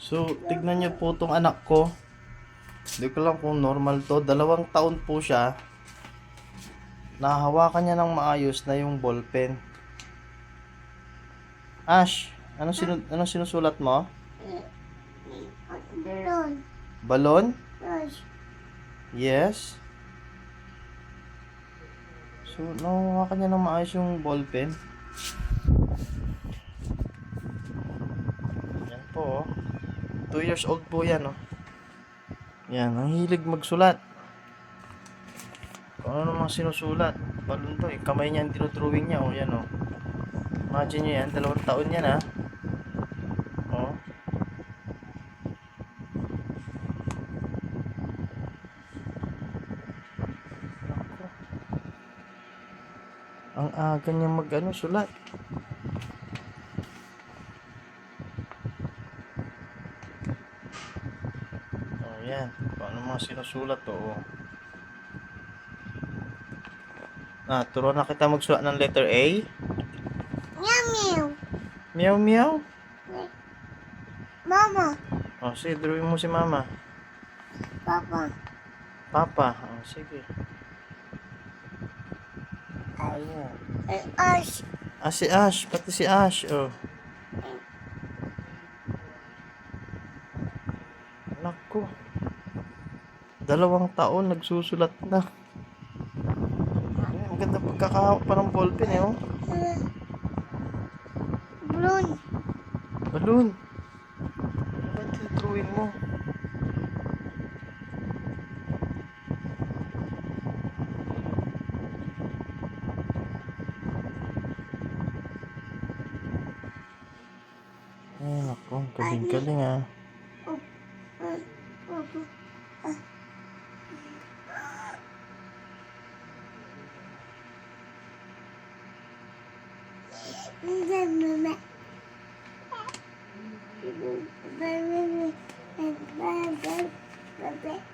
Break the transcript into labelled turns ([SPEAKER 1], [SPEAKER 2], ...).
[SPEAKER 1] So, tignan niyo po tong anak ko. Hindi ko lang kung normal to. 2 taon po siya. Nahahawakan niya ng maayos na yung ballpen. Ash, anong sinusulat mo?
[SPEAKER 2] Balon.
[SPEAKER 1] Balon?
[SPEAKER 2] Yes.
[SPEAKER 1] Yes. So, nahahawakan niya ng maayos yung ballpen. Yan po, oh. 2 years old po yan, oh. Yan, ang hilig magsulat. Kung ano namang sinusulat. Balon to, eh. Kamay niya ang dinodrawing niya, oh. Yan, oh. Imagine nyo yan, 2 taon yan, ha. Oh. Ang aga niya sulat. Oh, yan. Kung ano mga sinusulat to, oh. Turuan na kita magsulat ng letter A.
[SPEAKER 2] Meow meow.
[SPEAKER 1] Meow meow.
[SPEAKER 2] Mama.
[SPEAKER 1] Oh, sige, drawing mo si mama.
[SPEAKER 2] Papa.
[SPEAKER 1] Papa. Oh, sige. Ayan.
[SPEAKER 2] Ash.
[SPEAKER 1] Si Ash. Pati si Ash, oh. Naku. 2 taon, nagsusulat na. Ang ganda pagkakahawak pa ng ballpen, eh, oh.
[SPEAKER 2] Balon.
[SPEAKER 1] Balloon. Ba't tinutruin mo? Ay, naku. Galing-galing, ah.
[SPEAKER 2] Mama.